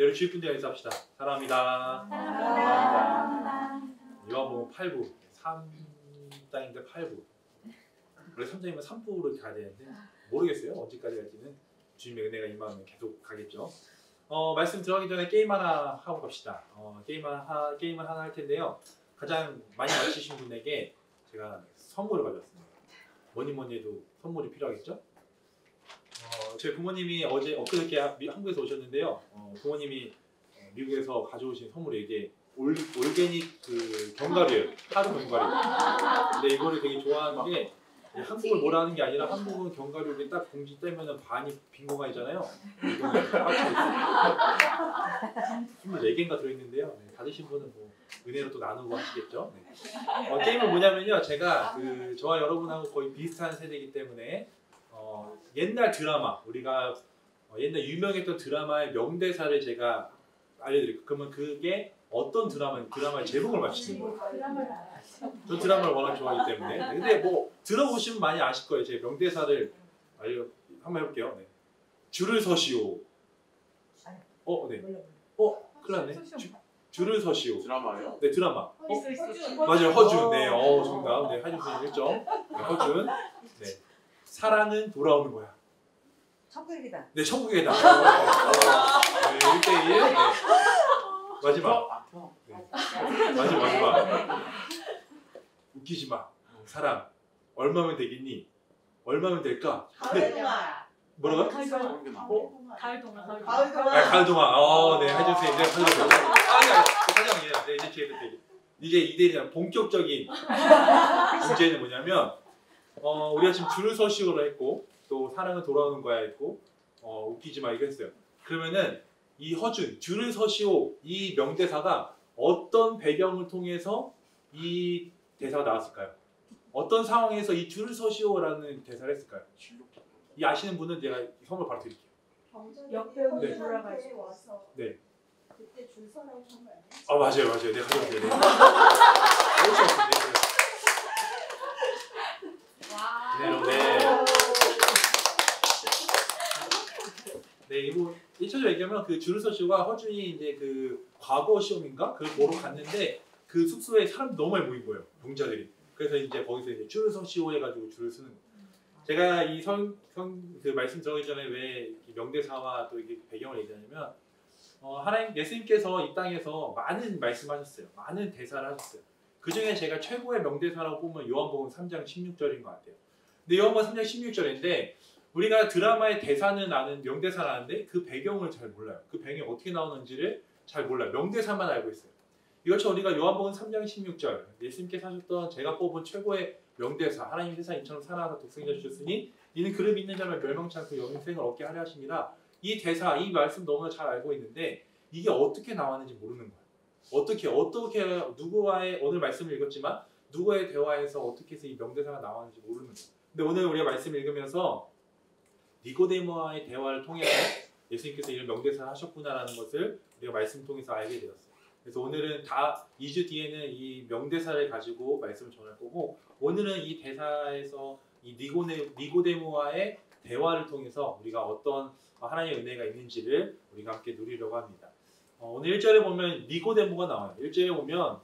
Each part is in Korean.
네, 우리 주위분들과 인사합시다. 사랑합니다. 사랑합니다. 요한복음 8부 3장인데 8부. 원래 3장이면 3부로 가야 되는데 모르겠어요. 언제까지 갈지는 주님의 은혜가 임하면 계속 가겠죠. 말씀 들어가기 전에 게임 하나 하고 갑시다. 게임을 하나 할 텐데요. 가장 많이 맞히신 분에게 제가 선물을 가져왔습니다. 뭐니 해도 선물이 필요하겠죠? 저희 부모님이 엊그저께 한국에서 오셨는데요. 부모님이 미국에서 가져오신 선물이 이게 올게닉 그 견과류예요. 하루 견과류. 근데 이거를 되게 좋아하는 게 한국을 뭐라 하는 게 아니라 한국은 견과류를 딱 봉지 떼면은 반이 빈 공간이잖아요. 이거는 꽉 차 있어요. 24개인가 들어있는데요. 네, 받으신 분은 뭐 은혜로 또 나누고 하시겠죠. 네. 게임은 뭐냐면요. 제가 저와 여러분하고 거의 비슷한 세대이기 때문에 옛날 드라마, 우리가 옛날 유명했던 드라마의 명대사를 제가 알려드릴게요. 그러면 그게 어떤 드라마의 제목을 맞추는 거예요. 저 드라마를 워낙 좋아하기 때문에. 근데 뭐 들어보시면 많이 아실 거예요. 제 명대사를 한번 해볼게요. 네. 줄을 서시오. 네. 큰일 났네. 줄을 서시오. 드라마요? 네, 드라마. 맞아요, 허준. 네, 정답. 네, 하준 선생님 1점. 네, 허준. 네. 사랑은 돌아오는 거야. 천국이다. 네, 천국이다. 네, 1대1. 네. 마지막. 네. 마지막. 웃기지 마. 사랑. 얼마면 되겠니? 얼마면 될까? 네. 뭐라고요? 가을 동화. 가을 동화. 네, 하준 선생님. 네, 사장이에요. 네, 이제 기회 때. 이제 이대리랑 본격적인 문제는 뭐냐면, 우리가 지금 줄을 서시오로 했고, 또 사랑은 돌아오는 거야 했고, 웃기지 마 이거 했어요. 그러면은 이 허준, 줄을 서시오 이 명대사가 어떤 배경을 통해서 이 대사가 나왔을까요? 어떤 상황에서 이 줄을 서시오라는 대사를 했을까요? 이 아시는 분은 제가 선물 바로 드릴게요. 역배우 네. 돌아가시고 와서 네. 그때 줄 서라고 한 거 아니에요? 맞아요. 네, 가져오세요. 네. 네, 이거 1차적으로 얘기하면 그 줄을 서시오가 허준이 이제 그 과거 시험인가? 그걸 보러 갔는데 그 숙소에 사람이 너무 많이 모인 거예요. 동자들이. 그래서 이제 거기서 이제 줄을 서시오 해가지고 줄을 쓰는 거예요. 제가 이 그 말씀 들어가기 전에 왜 명대사와 또 이게 배경을 얘기하냐면 하나님 예수님께서 이 땅에서 많은 말씀하셨어요. 많은 대사를 하셨어요. 그 중에 제가 최고의 명대사라고 보면 요한복음 3장 16절인 것 같아요. 근데 요한복음 3장 16절인데 우리가 드라마의 대사는 아는 명대사는 아는데 그 배경을 잘 몰라요. 그 배경이 어떻게 나오는지를 잘 몰라요. 명대사만 알고 있어요. 이것처럼 우리가 요한복음 3장 16절 예수님께서 하셨던 제가 뽑은 최고의 명대사 하나님 세상 이처럼 사랑하사 독생자 주셨으니 이는 그를 믿는 자만 멸망치 않고 영생을 얻게 하려 하심이라. 이 대사, 이 말씀 너무나 잘 알고 있는데 이게 어떻게 나왔는지 모르는 거예요. 어떻게 누구와의 오늘 말씀을 읽었지만 누구의 대화에서 어떻게 해서 이 명대사가 나왔는지 모르는 거예요. 근데 오늘 우리가 말씀을 읽으면서 니고데모와의 대화를 통해서 예수님께서 이런 명대사를 하셨구나라는 것을 우리가 말씀 통해서 알게 되었어요. 그래서 오늘은 2주 뒤에는 이 명대사를 가지고 말씀을 전할 거고 오늘은 이 대사에서 이 니고데모와의 대화를 통해서 우리가 어떤 하나님의 은혜가 있는지를 우리가 함께 누리려고 합니다. 오늘 1절에 보면 니고데모가 나와요. 1절에 보면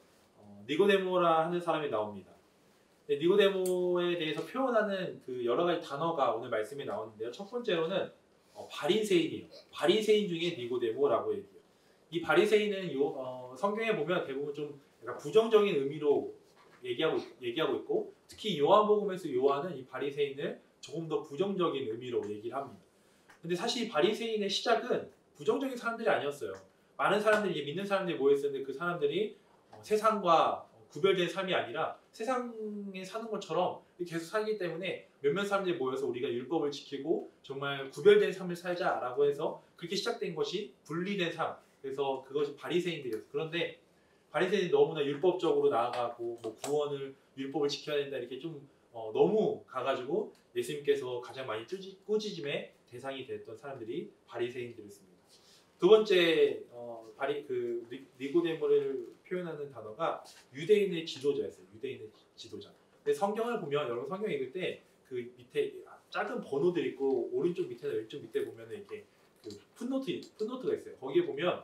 니고데모라 하는 사람이 나옵니다. 니고데모에 대해서 표현하는 그 여러 가지 단어가 오늘 말씀에 나오는데요. 첫 번째로는 바리새인이에요. 바리새인 중에 니고데모라고 얘기해요. 이 바리새인은 성경에 보면 대부분 좀 약간 부정적인 의미로 얘기하고 있고 특히 요한복음에서 요한은 이 바리새인을 조금 더 부정적인 의미로 얘기를 합니다. 근데 사실 이 바리새인의 시작은 부정적인 사람들이 아니었어요. 많은 사람들이 믿는 사람들이 모였었는데 그 사람들이 세상과 구별된 삶이 아니라 세상에 사는 것처럼 계속 살기 때문에 몇몇 사람들이 모여서 우리가 율법을 지키고 정말 구별된 삶을 살자라고 해서 그렇게 시작된 것이 분리된 삶. 그래서 그것이 바리새인들이었어요. 그런데 바리새인이 너무나 율법적으로 나아가고 뭐 구원을 율법을 지켜야 된다 이렇게 좀 너무 가가지고 예수님께서 가장 많이 꾸짖음의 대상이 됐던 사람들이 바리새인들이었습니다. 두 번째 니고데모를 표현하는 단어가 유대인의 지도자였어요. 유대인의 지도자. 근데 성경을 보면 여러분 성경 읽을 때 그 밑에 작은 번호들 있고 오른쪽 밑에나 왼쪽 밑에 보면은 이렇게 그 풋노트가 있어요. 거기에 보면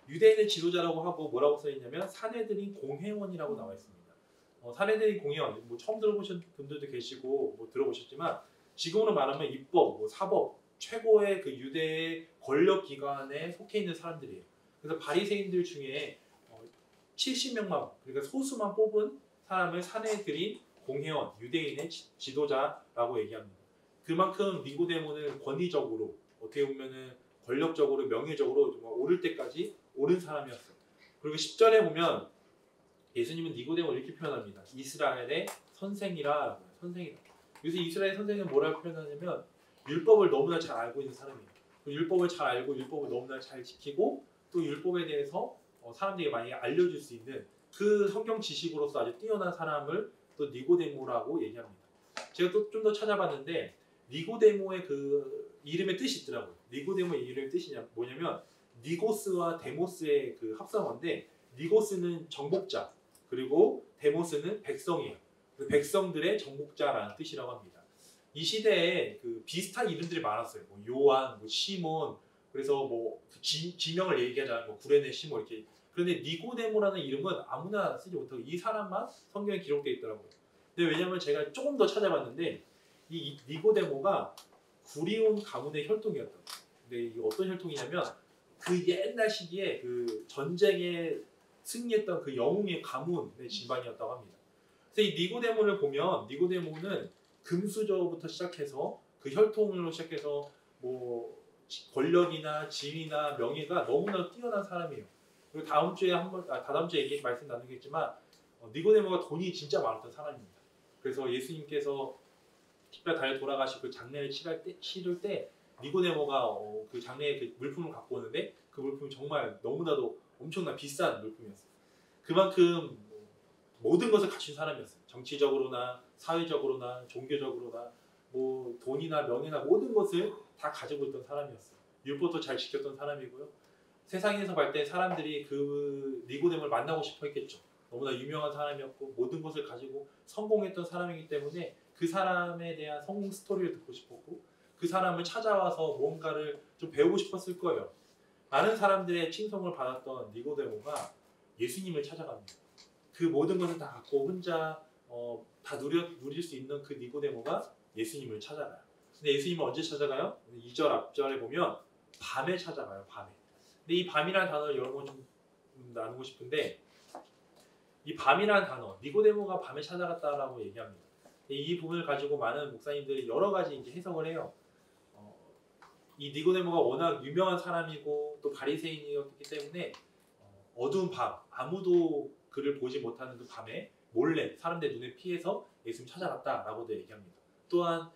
유대인의 지도자라고 하고 뭐라고 써 있냐면 사내들인 공회원이라고 나와 있습니다. 사내들인 공회원 뭐 처음 들어보신 분들도 계시고 뭐 들어보셨지만 지금으로 말하면 입법, 뭐 사법 최고의 그 유대의 권력 기관에 속해 있는 사람들이에요. 그래서 바리새인들 중에 70명만 그러니까 소수만 뽑은 사람을 사내들인 공회원, 유대인의 지도자라고 얘기합니다. 그만큼 니고데모는 권위적으로 어떻게 보면은 권력적으로 명예적으로 정말 오를 때까지 오른 사람이었어요. 그리고 10절에 보면 예수님은 니고데모를 이렇게 표현합니다. 이스라엘의 선생이라 선생이다. 그래서 이스라엘 선생은 뭐라고 표현하냐면 율법을 너무나 잘 알고 있는 사람이에요. 율법을 잘 알고 율법을 너무나 잘 지키고 또 율법에 대해서 사람들에게 많이 알려줄 수 있는 그 성경 지식으로서 아주 뛰어난 사람을 또 니고데모라고 얘기합니다. 제가 또 좀 더 찾아봤는데 니고데모의 그 이름의 뜻이 있더라고요. 니고데모의 이름의 뜻이 뭐냐면 니고스와 데모스의 그 합성어인데 니고스는 정복자 그리고 데모스는 백성이에요. 백성들의 정복자라는 뜻이라고 합니다. 이 시대에 그 비슷한 이름들이 많았어요. 뭐 요한, 뭐 시몬, 그래서 뭐 지명을 얘기하자면 뭐 구레네 시몬 이렇게. 그런데 니고데모라는 이름은 아무나 쓰지 못하고 이 사람만 성경에 기록되어 있더라고요. 근데 왜냐면 제가 조금 더 찾아봤는데 이 니고데모가 구리온 가문의 혈통이었던. 근데 이게 어떤 혈통이냐면 그 옛날 시기에 그 전쟁에 승리했던 그 영웅의 가문의 집안이었다고 합니다. 그래서 이 니고데모를 보면 니고데모는 금수저부터 시작해서 그 혈통으로 시작해서 뭐 권력이나 지위나 명예가 너무나 뛰어난 사람이에요. 그리고 다음 주에 다다음 주에 말씀 나누겠지만 니고데모가 돈이 진짜 많았던 사람입니다. 그래서 예수님께서 십자가 달려 돌아가시고 그 장례를 치를 때 니고데모가 그 장례에 그 물품을 갖고 오는데 그 물품이 정말 너무나도 엄청난 비싼 물품이었어요. 그만큼 모든 것을 갖춘 사람이었어요. 정치적으로나 사회적으로나 종교적으로나 뭐 돈이나 명예나 모든 것을 다 가지고 있던 사람이었어요. 율법도 잘 지켰던 사람이고요. 세상에서 볼 때 사람들이 그 니고데모를 만나고 싶어 했겠죠. 너무나 유명한 사람이었고 모든 것을 가지고 성공했던 사람이기 때문에 그 사람에 대한 성공 스토리를 듣고 싶었고 그 사람을 찾아와서 무언가를 좀 배우고 싶었을 거예요. 많은 사람들의 칭송을 받았던 니고데모가 예수님을 찾아갑니다. 그 모든 것을 다 갖고 혼자 다 누릴 수 있는 그 니고데모가 예수님을 찾아가요. 근데 예수님은 언제 찾아가요? 2절 앞절에 보면 밤에 찾아가요. 밤에. 근데 이 밤이라는 단어를 여러분 좀 나누고 싶은데 이 밤이라는 단어, 니고데모가 밤에 찾아갔다라고 얘기합니다. 이 부분을 가지고 많은 목사님들이 여러 가지 이제 해석을 해요. 이 니고데모가 워낙 유명한 사람이고 또 바리새인이었기 때문에 어두운 밤, 아무도 그를 보지 못하는 그 밤에 몰래 사람들 눈에 피해서 예수님 찾아갔다라고도 얘기합니다. 또한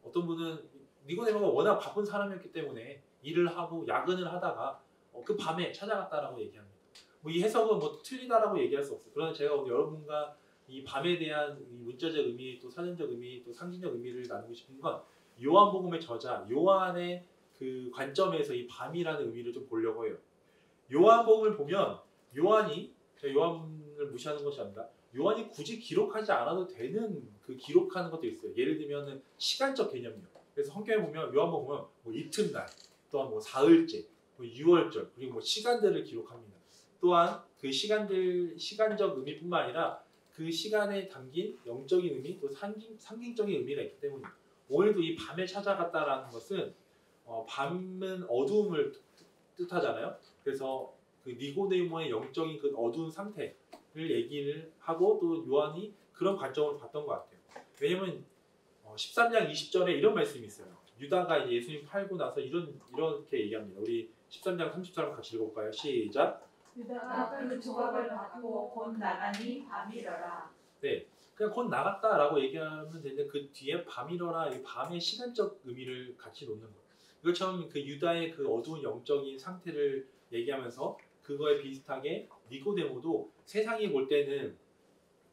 어떤 분은 니고데모가 워낙 바쁜 사람이었기 때문에 일을 하고 야근을 하다가 그 밤에 찾아갔다라고 얘기합니다. 뭐 이 해석은 뭐 틀리다라고 얘기할 수 없어요. 그러나 제가 오늘 여러분과 이 밤에 대한 이 문자적 의미, 또 사전적 의미, 또 상징적 의미를 나누고 싶은 건 요한복음의 저자 요한의 그 관점에서 이 밤이라는 의미를 좀 보려고 해요. 요한복음을 보면 요한이 요한을 무시하는 것이 아니라 요한이 굳이 기록하지 않아도 되는 그 기록하는 것도 있어요. 예를 들면은 시간적 개념이요. 그래서 성경에 보면 요한복음 보면 뭐 이튿날, 또한 뭐 사흘째, 뭐 유월절 그리고 뭐 시간들을 기록합니다. 또한 그 시간적 의미뿐만 아니라 그 시간에 담긴 영적인 의미 또 상징적인 의미가 있기 때문에 오늘도 이 밤에 찾아갔다라는 것은 밤은 어두움을 뜻하잖아요. 그래서 그 니고데모의 영적인 그 어두운 상태를 얘기를 하고 또 요한이 그런 관점으로 봤던 것 같아요. 왜냐면 13장 20절에 이런 말씀이 있어요. 유다가 예수님 팔고 나서 이렇게 얘기합니다. 우리 13장 30절 같이 읽어볼까요? 시작. 유다가 그 조각을 받고 곧 나가니 밤이러라. 네, 그냥 곧 나갔다라고 얘기하면 되는데 그 뒤에 밤이러라 이 밤의 시간적 의미를 같이 놓는 거예요. 이것처럼 그 유다의 그 어두운 영적인 상태를 얘기하면서 그거에 비슷하게 니고데모도 세상이 볼 때는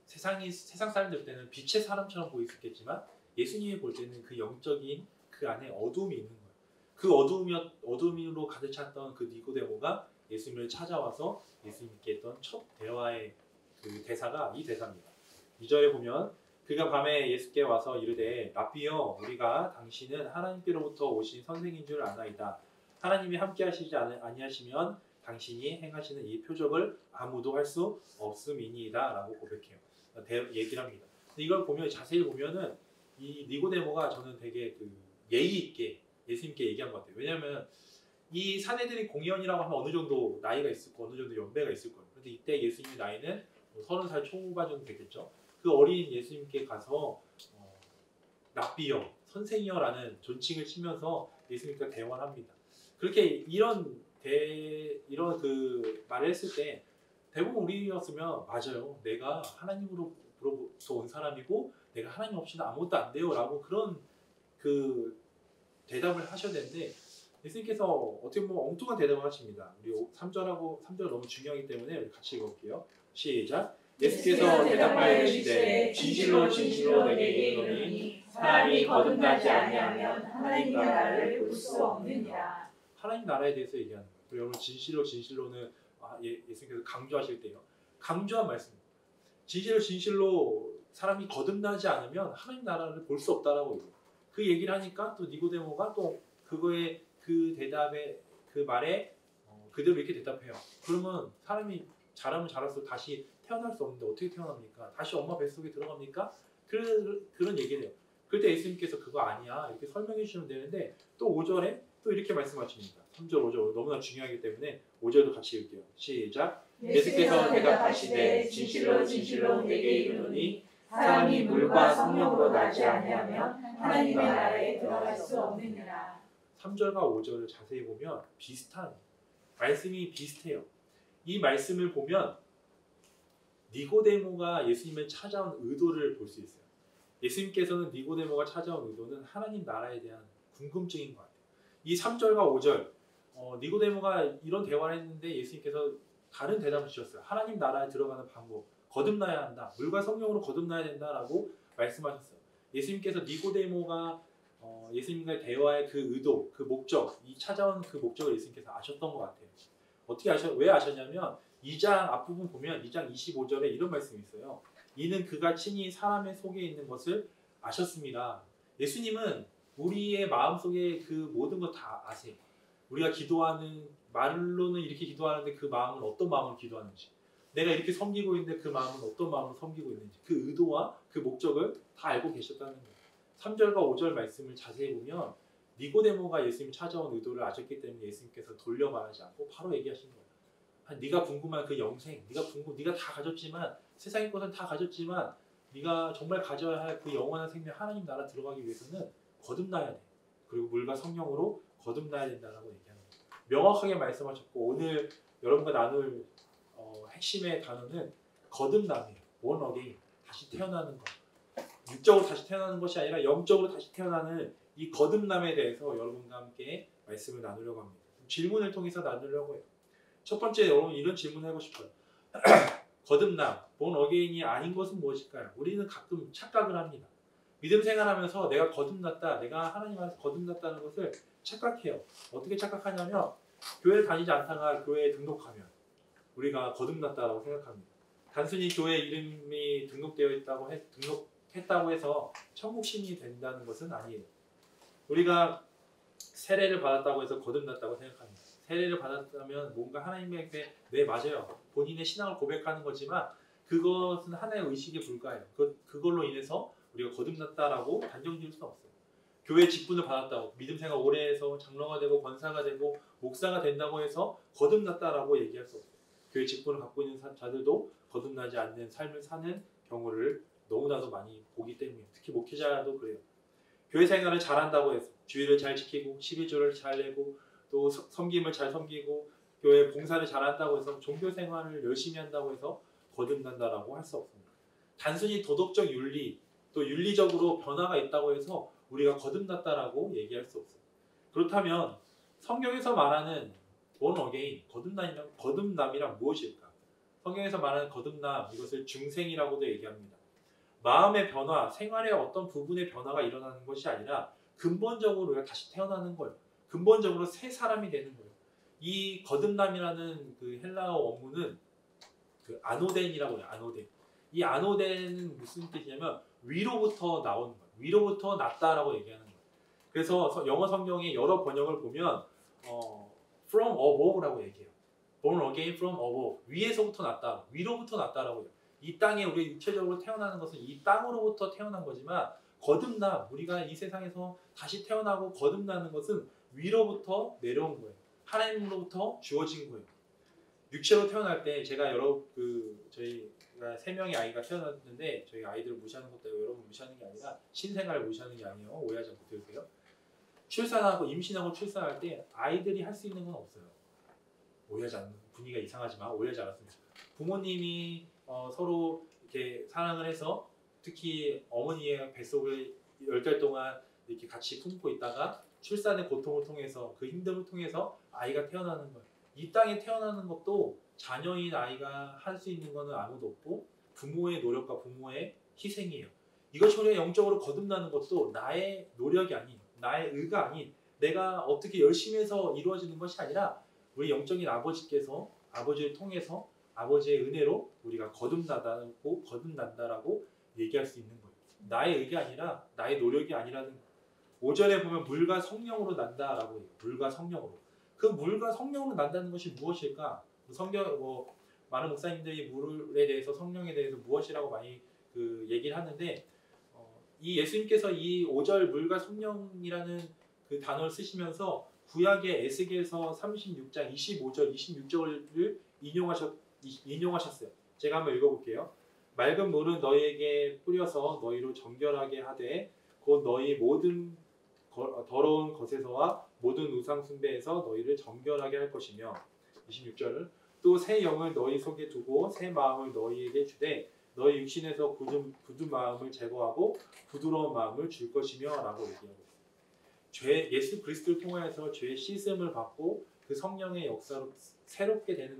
세상 사람들 볼 때는 빛의 사람처럼 보일 수 있겠지만 예수님이 볼 때는 그 영적인 그 안에 어두움이 있는 거예요. 그 어두움으로 가득 찼던 그 니고데모가 예수님을 찾아와서 예수님께 했던 첫 대화의 그 대사가 이 대사입니다. 2절에 보면 그가 밤에 예수께 와서 이르되 랍비여 우리가 당신은 하나님께로부터 오신 선생인 줄 아나이다. 하나님이 함께 하시지 아니하시면 당신이 행하시는 이 표적을 아무도 할 수 없음이니이다 라고 고백해요. 얘기를 합니다. 이걸 보면 자세히 보면은 이 니고데모가 저는 되게 그 예의 있게 예수님께 얘기한 것 같아요. 왜냐하면 이 사내들이 공의원이라고 하면 어느 정도 나이가 있을 거, 어느 정도 연배가 있을 거예요. 그런데 이때 예수님의 나이는 30살 초반 정도 되겠죠. 그 어린 예수님께 가서 랍비여, 선생이여라는 존칭을 치면서 예수님과 대화를 합니다. 그렇게 이런 그 말을 했을 때 대부분 우리였으면 맞아요. 내가 하나님으로부터 온 사람이고 내가 하나님 없이는 아무것도 안 돼요라고 그런 그 대답을 하셔야 되는데 예수님께서 어떻게 보면 엉뚱한 대답을 하십니다. 우리 3절하고 3절 너무 중요하기 때문에 우리 같이 읽어볼게요. 시작. 예수께서 대답하여 이르시되 진실로 진실로 내게 이르노니 사람이 거듭나지 아니하면 하나님 나라를 볼 수 없느니라. 하나님 나라에 대해서 얘기하는 거예요. 여러분 진실로 진실로는 예수님께서 강조하실 때요. 강조한 말씀. 진실로 진실로 사람이 거듭나지 않으면 하나님 나라를 볼 수 없다라고 얘기해요. 그 얘기를 하니까 또 니고데모가 또 그거에 그 대답에 그 말에 그대로 이렇게 대답해요. 그러면 사람이 자라면 자랄수록 다시 태어날 수 없는데 어떻게 태어납니까? 다시 엄마 뱃속에 들어갑니까? 그런 얘기를 해요. 그럴 때 예수님께서 그거 아니야 이렇게 설명해 주시면 되는데 또 5절에 또 이렇게 말씀하십니다. 3절 5절 너무나 중요하기 때문에 5절도 같이 읽게요. 시작. 예수께서 대답하시되 진실로 진실로 내게 이르노니 사람이 물과 성령으로 나지 아니하면 하나님의 나라에 들어갈 수 없느니라. 3절과 5절을 자세히 보면 비슷한 말씀이 비슷해요. 이 말씀을 보면 니고데모가 예수님을 찾아온 의도를 볼 수 있어요. 예수님께서는 니고데모가 찾아온 의도는 하나님 나라에 대한 궁금증인 것 같아요. 이 3절과 5절 니고데모가 이런 대화를 했는데 예수님께서 다른 대답을 주셨어요. 하나님 나라에 들어가는 방법, 거듭나야 한다. 물과 성령으로 거듭나야 된다라고 말씀하셨어요. 예수님께서 니고데모가 예수님과의 대화의 그 의도, 그 목적, 이 찾아온 그 목적을 예수님께서 아셨던 것 같아요. 왜 아셨냐면 2장 앞부분 보면 2장 25절에 이런 말씀이 있어요. 이는 그가 친히 사람의 속에 있는 것을 아셨습니다. 예수님은 우리의 마음속에 그 모든 것 다 아세요. 우리가 기도하는 말로는 이렇게 기도하는데 그 마음은 어떤 마음으로 기도하는지, 내가 이렇게 섬기고 있는데 그 마음은 어떤 마음으로 섬기고 있는지, 그 의도와 그 목적을 다 알고 계셨다는 거예요. 3절과 5절 말씀을 자세히 보면 니고데모가 예수님 찾아온 의도를 아셨기 때문에 예수님께서 돌려 말하지 않고 바로 얘기하신 거예요. 네가 궁금한 그 영생, 네가 다 가졌지만 세상의 것은 다 가졌지만 네가 정말 가져야 할 그 영원한 생명 하나님 나라 들어가기 위해서는 거듭나야 돼. 그리고 물과 성령으로 거듭나야 된다라고 얘기하는 거예요. 명확하게 말씀하셨고 오늘 여러분과 나눌 핵심의 단어는 거듭남이에요. born again, 다시 태어나는 것. 육적으로 다시 태어나는 것이 아니라 영적으로 다시 태어나는 이 거듭남에 대해서 여러분과 함께 말씀을 나누려고 합니다. 질문을 통해서 나누려고 해요. 첫 번째 여러분 이런 질문을 하고 싶어요. 거듭남, born again이 아닌 것은 무엇일까요? 우리는 가끔 착각을 합니다. 믿음 생활하면서 내가 거듭났다, 내가 하나님 안에서 거듭났다는 것을 착각해요. 어떻게 착각하냐면 교회를 다니지 않다가 교회에 등록하면 우리가 거듭났다고 생각합니다. 단순히 교회 이름이 등록했다고 해서 천국 시민이 된다는 것은 아니에요. 우리가 세례를 받았다고 해서 거듭났다고 생각합니다. 세례를 받았다면 뭔가 하나님에게 네 맞아요. 본인의 신앙을 고백하는 거지만 그것은 하나의 의식에 불과해요. 그걸로 인해서 우리가 거듭났다라고 단정 지을 수는 없어요. 교회 직분을 받았다고 믿음 생활 오래 해서 장로가 되고 권사가 되고 목사가 된다고 해서 거듭났다라고 얘기할 수 없어요. 교회 직분을 갖고 있는 자들도 거듭나지 않는 삶을 사는 경우를 너무나도 많이 보기 때문에 특히 목회자도 그래요. 교회 생활을 잘한다고 해서 주일을 잘 지키고 11조를 잘 내고 또 섬김을 잘 섬기고 교회 봉사를 잘한다고 해서 종교 생활을 열심히 한다고 해서 거듭난다라고 할 수 없습니다. 단순히 도덕적 윤리 또 윤리적으로 변화가 있다고 해서 우리가 거듭났다라고 얘기할 수 없어요. 그렇다면 성경에서 말하는 born again, 거듭남이란 무엇일까? 성경에서 말하는 거듭남, 이것을 중생이라고도 얘기합니다. 마음의 변화, 생활의 어떤 부분의 변화가 일어나는 것이 아니라 근본적으로 우리가 다시 태어나는 거예요. 근본적으로 새 사람이 되는 거예요. 이 거듭남이라는 그 헬라어 원문은 그 아노덴이라고 해요. 아노덴. 이 아노덴은 무슨 뜻이냐면 위로부터 나오는 거예요. 위로부터 났다라고 얘기하는 거예요. 그래서 영어 성경의 여러 번역을 보면 from above라고 얘기해요. born again from above. 위에서부터 났다. 위로부터 났다라고 해요. 이 땅에 우리 육체적으로 태어나는 것은 이 땅으로부터 태어난 거지만 거듭남, 우리가 이 세상에서 다시 태어나고 거듭나는 것은 위로부터 내려온 거예요. 하나님으로부터 주어진 거예요. 육체로 태어날 때 제가 저희가 3명의 아이가 태어났는데 저희 아이들을 무시하는 것도 여러분 무시하는 게 아니라 신생아를 무시하는 게 아니에요. 오해하지 않고 들으세요. 출산하고 임신하고 출산할 때 아이들이 할 수 있는 건 없어요. 오해하지 않는 분위기가 이상하지만 오해하지 않았으면 좋겠어요. 부모님이 서로 이렇게 사랑을 해서 특히 어머니의 뱃속을 10달 동안 이렇게 같이 품고 있다가 출산의 고통을 통해서 그 힘듦을 통해서 아이가 태어나는 거예요. 이 땅에 태어나는 것도 자녀인 아이가 할 수 있는 거는 아무도 없고 부모의 노력과 부모의 희생이에요. 이것이 우리가 영적으로 거듭나는 것도 나의 노력이 아닌 나의 의가 아닌 내가 어떻게 열심히 해서 이루어지는 것이 아니라 우리 영적인 아버지께서 아버지를 통해서 아버지의 은혜로 우리가 거듭난다라고 얘기할 수 있는 거예요. 나의 의가 아니라 나의 노력이 아니라는 거예요. 5절에 보면 물과 성령으로 난다라고 해요. 물과 성령으로. 그 물과 성령으로 난다는 것이 무엇일까? 많은 목사님들이 물에 대해서 성령에 대해서 무엇이라고 많이 얘기를 하는데 이 예수님께서 이 5절 물과 성령이라는 그 단어를 쓰시면서 구약의 에스겔서 36장 25절 26절을 인용하셨어요. 제가 한번 읽어볼게요. 맑은 물은 너희에게 뿌려서 너희로 정결하게 하되 곧 너희 모든 더러운 것에서와 모든 우상 숭배에서 너희를 정결하게 할 것이며 26절은 또 새 영을 너희 속에 두고 새 마음을 너희에게 주되 너희 육신에서 굳은 마음을 제거하고 부드러운 마음을 줄 것이며 라고 얘기하고 있어요. 예수 그리스도를 통하여서 죄의 씻음을 받고 그 성령의 역사로 새롭게 되는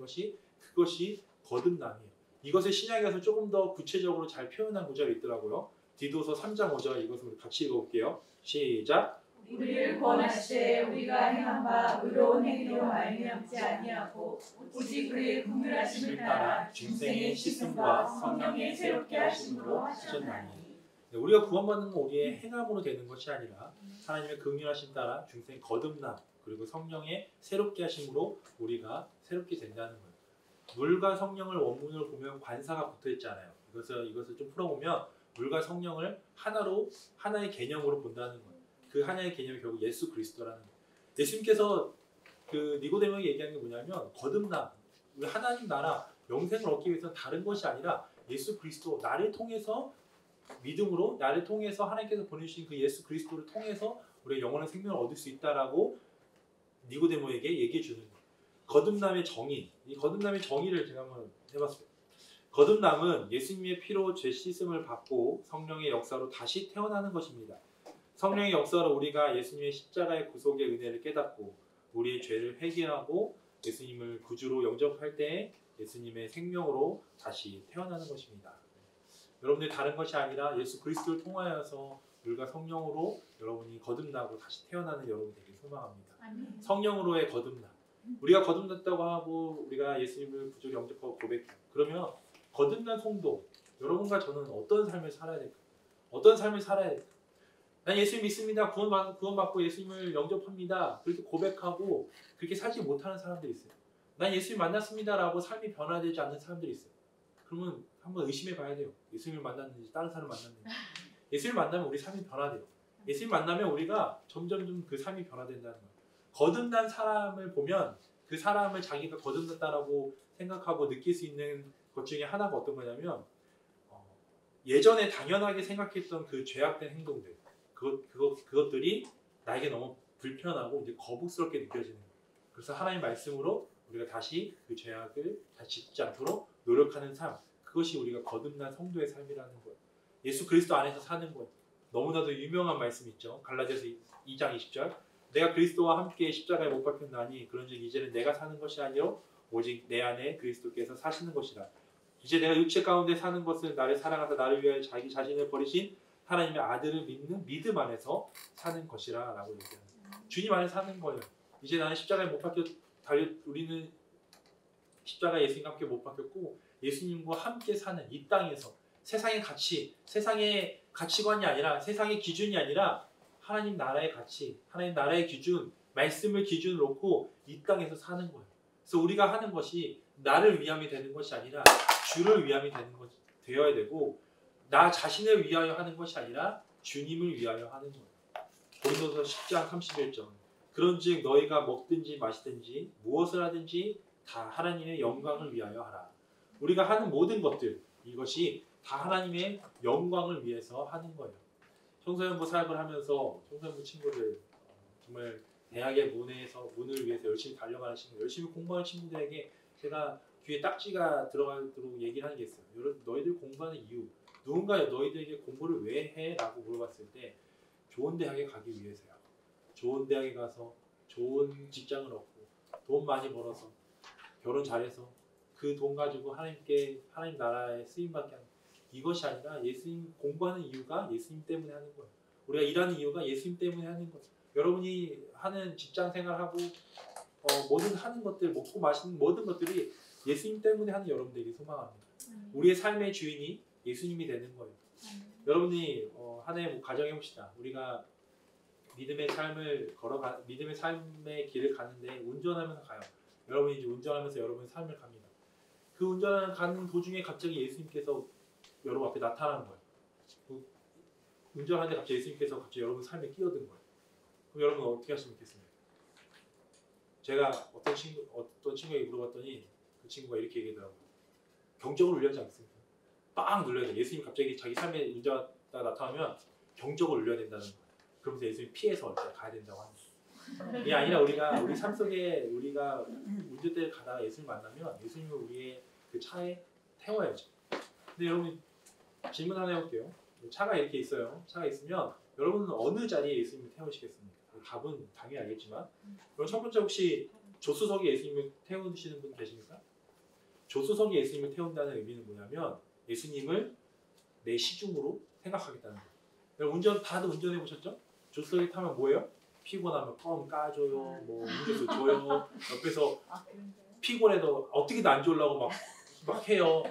그것이 거듭남이에요. 이것을 신약에서 조금 더 구체적으로 잘 표현한 구절이 있더라고요. 디도서 3장 5절 이것을 우리 같이 읽어볼게요. 시작. 우리를 구원하시되 우리가 행한 바 의로운 행위로 말미암지 아니하고 오직 그의 긍휼하심을 따라 중생의 씻음과 성령의 새롭게 하심으로 하셨나니. 우리가 구원받는 건 우리의 행함으로 되는 것이 아니라 하나님의 긍휼하심 따라 중생의 거듭남 그리고 성령의 새롭게 하심으로 우리가 새롭게 된다는 거예요. 물과 성령을 원문으로 보면 관사가 붙어 있잖아요. 이것을 좀 풀어보면 물과 성령을 하나의 개념으로 본다는 거예요. 그 하나의 개념이 결국 예수 그리스도라는 거예요. 예수님께서 그 니고데모에게 얘기하는 게 뭐냐면 거듭남, 우리 하나님 나라 영생을 얻기 위해서는 다른 것이 아니라 예수 그리스도 나를 통해서 믿음으로 나를 통해서 하나님께서 보내주신 그 예수 그리스도를 통해서 우리가 영원한 생명을 얻을 수 있다라고 니고데모에게 얘기해 주는 거예요. 거듭남의 정의, 이 거듭남의 정의를 제가 한번 해봤어요. 거듭남은 예수님의 피로 죄 씻음을 받고 성령의 역사로 다시 태어나는 것입니다. 성령의 역사로 우리가 예수님의 십자가의 구속의 은혜를 깨닫고 우리의 죄를 회개하고 예수님을 구주로 영접할 때 예수님의 생명으로 다시 태어나는 것입니다. 여러분들이 다른 것이 아니라 예수 그리스도를 통하여서 물과 성령으로 여러분이 거듭나고 다시 태어나는 여러분 되길 소망합니다. 아멘. 성령으로의 거듭남. 우리가 거듭났다고 하고 우리가 예수님을 구주로 영접하고 고백해요. 그러면 거듭난 성도, 여러분과 저는 어떤 삶을 살아야 될까? 어떤 삶을 살아야 될까? 난 예수님 믿습니다. 구원받고 예수님을 영접합니다. 그렇게 고백하고 그렇게 살지 못하는 사람들이 있어요. 난 예수님 만났습니다라고 삶이 변화되지 않는 사람들이 있어요. 그러면 한번 의심해 봐야 돼요. 예수님을 만났는지 다른 사람을 만났는지. 예수님을 만나면 우리 삶이 변화돼요. 예수님 만나면 우리가 점점 그 삶이 변화된다는 거예요. 거듭난 사람을 보면 그 사람을 자기가 거듭났다라고 생각하고 느낄 수 있는 것 중에 하나가 어떤 거냐면 예전에 당연하게 생각했던 그 죄악된 행동들 그것들이 나에게 너무 불편하고 이제 거북스럽게 느껴지는 거예요. 그래서 하나님 말씀으로 우리가 다시 그 죄악을 다시 짓지 않도록 노력하는 삶, 그것이 우리가 거듭난 성도의 삶이라는 거예요. 예수 그리스도 안에서 사는 거예요. 너무나도 유명한 말씀 있죠. 갈라디아서 2장 20절 내가 그리스도와 함께 십자가에 못 박혔나니 그런즉 이제는 내가 사는 것이 아니요 오직 내 안에 그리스도께서 사시는 것이라. 이제 내가 육체 가운데 사는 것은 나를 사랑하사 나를 위하여 자기 자신을 버리신 하나님의 아들을 믿는 믿음 안에서 사는 것이라 라고 얘기합니다. 주님 안에 사는 거예요. 이제 나는 십자가에 못 박혀 우리는 십자가에 예수님과 함께 못 박혔고 예수님과 함께 사는 이 땅에서 세상의 가치, 세상의 가치관이 아니라 세상의 기준이 아니라 하나님 나라의 가치, 하나님 나라의 기준, 말씀을 기준으로 놓고 이 땅에서 사는 거예요. 그래서 우리가 하는 것이 나를 위함이 되는 것이 아니라 주를 위함이 되는 것 되어야 되고 나 자신을 위하여 하는 것이 아니라 주님을 위하여 하는 거예요. 고린도서 10장 31절 그런즉 너희가 먹든지 마시든지 무엇을 하든지 다 하나님의 영광을 위하여 하라. 우리가 하는 모든 것들 이것이 다 하나님의 영광을 위해서 하는 거예요. 청소년부 사역을 하면서 청소년부 친구들 정말 대학의 문을 위해서 열심히 달려가는 친구, 열심히 공부하는 친구들에게 제가 귀에 딱지가 들어가도록 얘기를 하는 게 있어요. 여러분 너희들 공부하는 이유 누군가 너희들에게 공부를 왜 해? 라고 물어봤을 때 좋은 대학에 가기 위해서요. 좋은 대학에 가서 좋은 직장을 얻고 돈 많이 벌어서 결혼 잘해서 그 돈 가지고 하나님 나라에 쓰임받게 하는 이것이 아니라 예수님 공부하는 이유가 예수님 때문에 하는 거예요. 우리가 일하는 이유가 예수님 때문에 하는 거예요. 여러분이 하는 직장 생활하고 모든 하는 것들 먹고 마시는 모든 것들이 예수님 때문에 하는 여러분들에게 소망합니다. 우리의 삶의 주인이 예수님이 되는 거예요. 여러분이 한 해 가정해 봅시다. 우리가 믿음의 삶의 길을 가는데 운전하면서 가요. 여러분이 이제 운전하면서 여러분의 삶을 갑니다. 그 운전하는 도중에 갑자기 예수님께서 여러분 앞에 나타나는 거예요. 운전하는데 갑자기 예수님께서 갑자기 여러분 삶에 끼어든 거예요. 그럼 여러분 어떻게 하시면 좋겠습니까? 제가 어떤 친구에게 물어봤더니 그 친구가 이렇게 얘기하더라고요. 경적을 울려야 하지 않습니까? 빵 눌러야 돼. 예수님 갑자기 자기 삶에 운전하다 나타나면 경적을 울려야 된다는 거예요. 그러면서 예수님 피해서 어디 가야 된다고 하는 거예요. 이게 아니라 우리 삶 속에 우리가 운전대를 가다가 예수님 만나면 예수님을 우리의 그 차에 태워야죠. 근데 여러분 질문 하나 해볼게요. 차가 이렇게 있어요. 차가 있으면 여러분은 어느 자리에 예수님을 태우시겠습니까? 답은 당연히 알겠지만 그럼 첫 번째 혹시 조수석에 예수님을 태우시는 분 계십니까? 조수석에 예수님을 태운다는 의미는 뭐냐면 예수님을 내 시중으로 생각하겠다는 거예요. 여러분 다들 운전해 보셨죠? 조수석에 타면 뭐예요? 피곤하면 껌 까줘요, 뭐 음료수 줘요. 옆에서 피곤해도 어떻게든 안 졸라고 막 해요.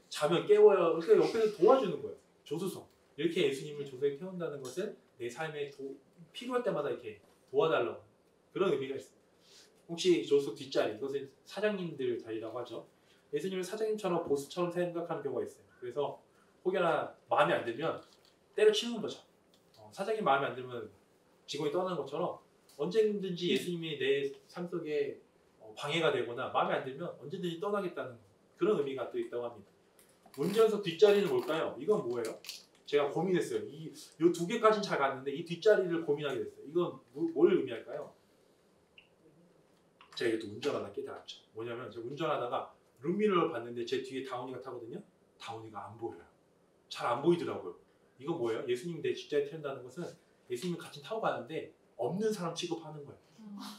자면 깨워요. 그러니까 옆에서 도와주는 거예요. 조수석. 이렇게 예수님을 조수석에 태운다는 것은 내 삶에 필요할 때마다 이렇게 도와달라고 그런 의미가 있어요. 혹시 조수석 뒷자리, 이것은 사장님들 자리라고 하죠. 예수님을 사장님처럼 보스처럼 생각하는 경우가 있어요. 그래서 혹여나 마음에 안 들면 때려치우는 거죠. 사장님 마음에 안 들면 직원이 떠나는 것처럼 언제든지 예수님이 내 삶 속에 방해가 되거나 마음에 안 들면 언제든지 떠나겠다는 그런 의미가 또 있다고 합니다. 운전석 뒷자리는 뭘까요? 이건 뭐예요? 제가 고민했어요. 이 두 개까지는 잘 갔는데 이 뒷자리를 고민하게 됐어요. 이건 뭘 의미할까요? 제가 이게 또 운전하다 깨달았죠. 뭐냐면 제가 운전하다가 룸미러를 봤는데 제 뒤에 다운이가 타거든요. 다운이가 안 보여요. 잘 안 보이더라고요. 이건 뭐예요? 예수님 내 뒷자리에 태운다는 것은 예수님을 같이 타고 가는데 없는 사람 취급하는 거예요.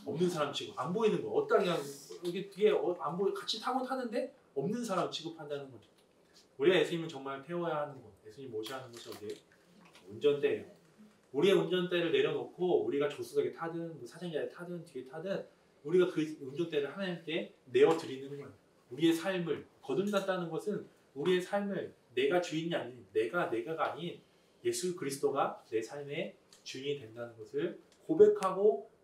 없는 사람 취급. 안 보이는 거. 그냥 여기 뒤에 안 보여 같이 타는데 없는 사람 취급한다는 거죠. 우리가 예수님을 정말 태워야 하는 것. 예수님 모셔야 하는 것이 어디예요? 운전대예요. 우리의 운전대를 내려놓고 우리가 조수석에 타든 사정자에 타든 뒤에 타든 우리가 그 운전대를 하나님께 내어드리는 거예요. 우리의 삶을 거듭났다는 것은 우리의 삶을 내가 주인이 아닌 내가가 아닌 예수 그리스도가 내 삶의 주인이 된다는 것을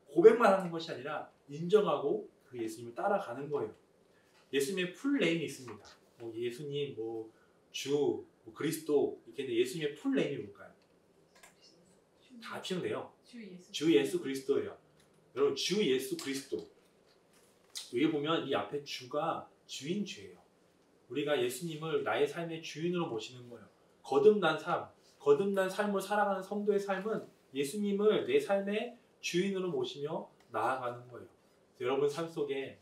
고백만 하는 것이 아니라 인정하고 그 예수님을 따라가는 거예요. 예수님의 풀네임이 있습니다. 예수님, 주, 그리스도 이렇게 있는데 예수님의 풀네임이 뭘까요? 다 합치면 돼요. 주 예수 그리스도예요. 여러분 주 예수 그리스도 여기 보면 이 앞에 주가 주인 죄예요. 우리가 예수님을 나의 삶의 주인으로 모시는 거예요. 거듭난 삶을 살아가는 성도의 삶은 예수님을 내 삶의 주인으로 모시며 나아가는 거예요. 여러분 삶 속에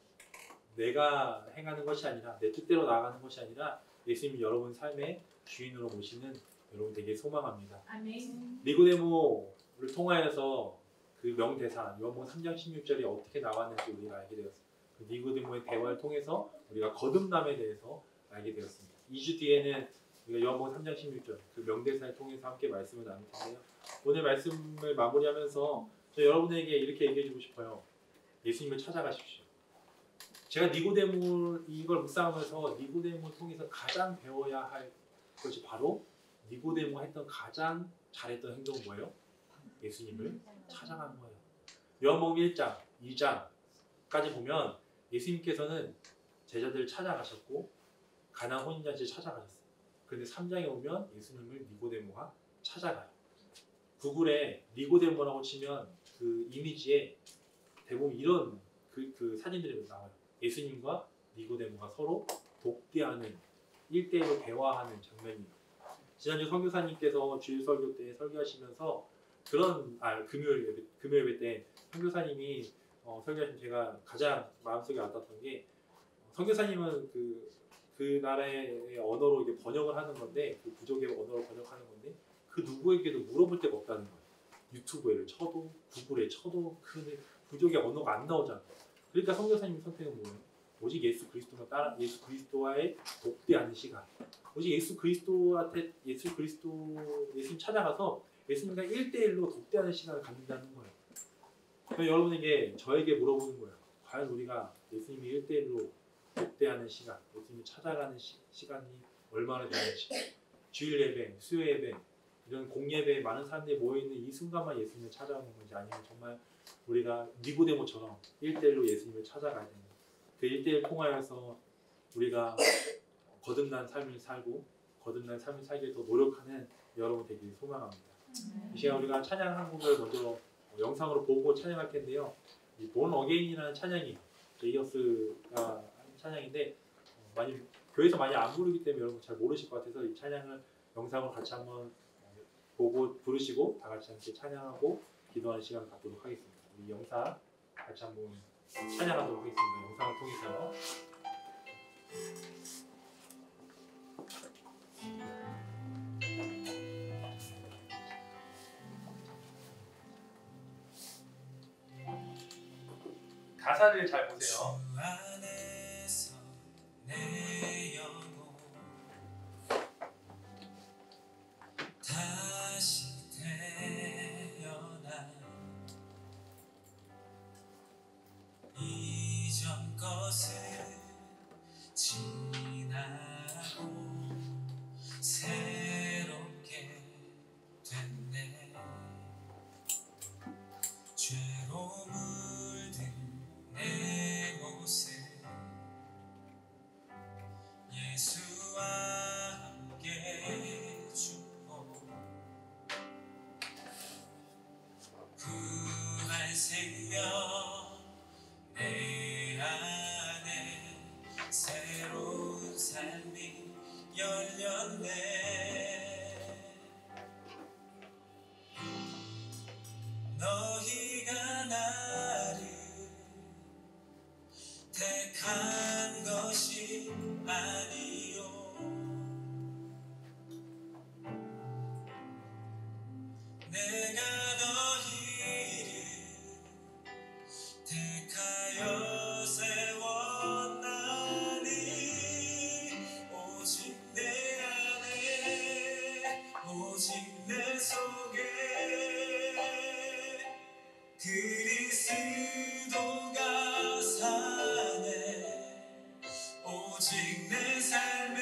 내가 행하는 것이 아니라 내 뜻대로 나아가는 것이 아니라 예수님이 여러분 삶의 주인으로 모시는 여러분 되게 소망합니다. 아멘. 니고데모를 통하여서 그 명대사 요한복음 3장 16절이 어떻게 나왔는지 우리가 알게 되었습니다. 그 니고데모의 대화를 통해서 우리가 거듭남에 대해서 알게 되었습니다. 2주 뒤에는 우리가 요한복음 3장 16절 그 명대사를 통해서 함께 말씀을 나눌 텐데요. 오늘 말씀을 마무리하면서 저 여러분에게 이렇게 얘기해주고 싶어요. 예수님을 찾아가십시오. 제가 이걸 묵상하면서 니고데모를 통해서 가장 배워야 할 것이 바로 니고데모가 했던 가장 잘했던 행동은 뭐예요? 예수님을 찾아가는 거예요. 요한복음 1장 2장까지 보면 예수님께서는 제자들을 찾아가셨고 가나안 혼인잔치를 찾아가셨어요. 그런데 3장에 오면 예수님을 니고데모가 찾아가요. 구글에 니고데모라고 치면 그 이미지에 대부분 이런 그 사진들이 나와요. 예수님과 니고데모가 서로 독대하는 1대1로 대화하는 장면이에요. 지난주 선교사님께서 주일 설교 때 설교하시면서 그런 금요일 예배 때 선교사님이 설교하신 제가 가장 마음속에 와닿았던 게 선교사님은 그 나라의 언어로 이게 번역을 하는 건데 그 부족의 언어로 번역하는 건데 그 누구에게도 물어볼 데가 없다는 거예요. 유튜브에 쳐도 구글에 쳐도 그 부족의 언어가 안 나오잖아요. 그러니까 선교사님 선택은 뭐예요? 오직 예수 그리스도와의 독대하는 시간. 오직 예수님 찾아가서 예수님과 1대1로 독대하는 시간을 갖는다는 거예요. 그래서 여러분에게 저에게 물어보는 거예요. 과연 우리가 예수님이 1대1로 독대하는 시간, 예수님을 찾아가는 시간이 얼마나 되는지, 주일 예배, 수요 예배, 이런 공예배에 많은 사람들이 모여있는 이 순간만 예수님을 찾아오는 건지 아니면 정말 우리가 니고데모처럼 1대1로 예수님을 찾아가야 되는 그 1대1 통하여서 우리가 거듭난 삶을 살고 거듭난 삶을 살기 위해 더 노력하는 여러분 되길 소망합니다. 이 시간 우리가 찬양 한 곡을 먼저 영상으로 보고 찬양할 텐데요. 이 본 어게인이라는 찬양이 제이어스가 하는 찬양인데 많이 교회에서 많이 안 부르기 때문에 여러분 잘 모르실 것 같아서 이 찬양을 영상으로 같이 한번 보고 부르시고 다 같이 함께 찬양하고 기도하는 시간을 갖도록 하겠습니다. 이 영상 같이 한번 찬양하도록 하겠습니다. 영상을 통해서 가사를 잘 보세요. 너희가 나를 택한 것이 아니요 내가 너희를 택하여 세웠나니 오직 내 안에 오직 내 속에 그리스도가 사네 오직 내 삶에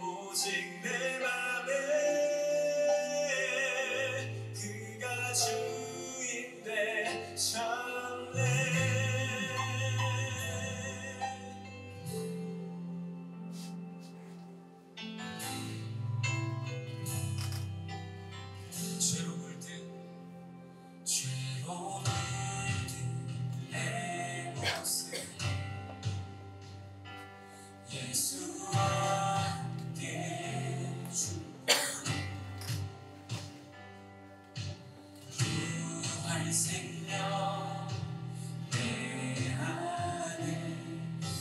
오직 내 맘에 그가 주인 되셨네 죄로 물든 내 모습 예수와 함께 죽고 부활 생명 내 안에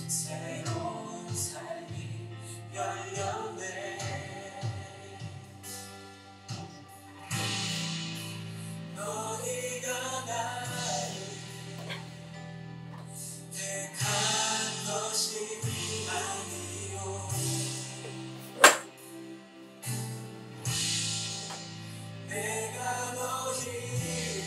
새로운 삶이 열렸네 너희가 나를 택한 것이 아니요 내가 너희를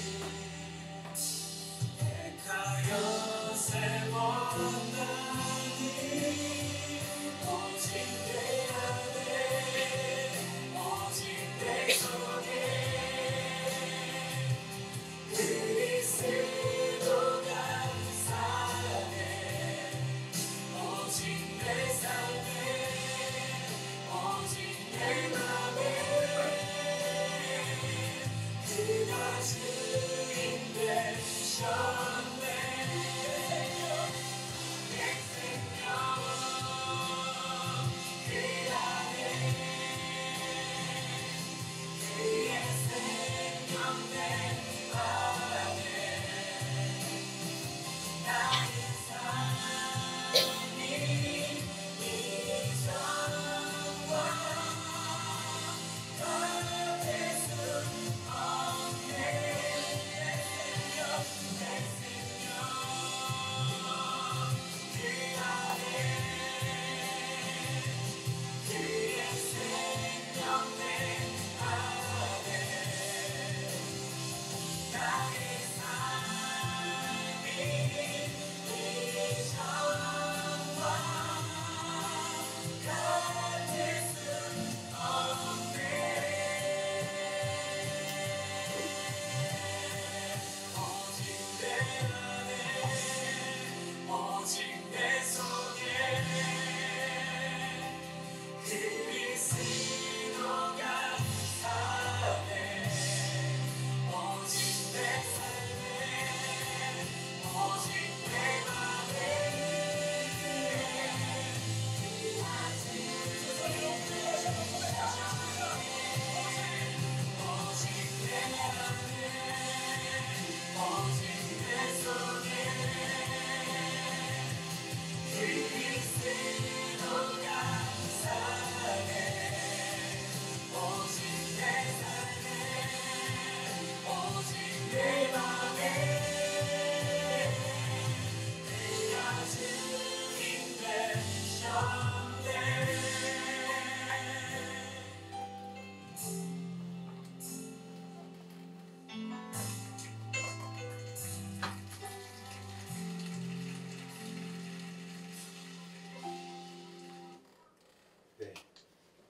네.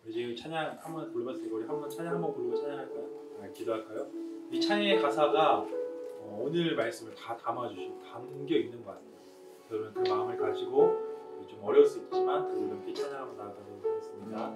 우리 지금 찬양 한번 불러봤으니까 우리 한번 찬양 한번 부르고 찬양할까요? 기도할까요? 이 찬양의 가사가 오늘 말씀을 다 담아주신 담겨 있는 것 같아요. 여러분 그 마음을 가지고 좀 어려울 수 있지만 그걸 함께 찬양하고 나아가도록 하겠습니다.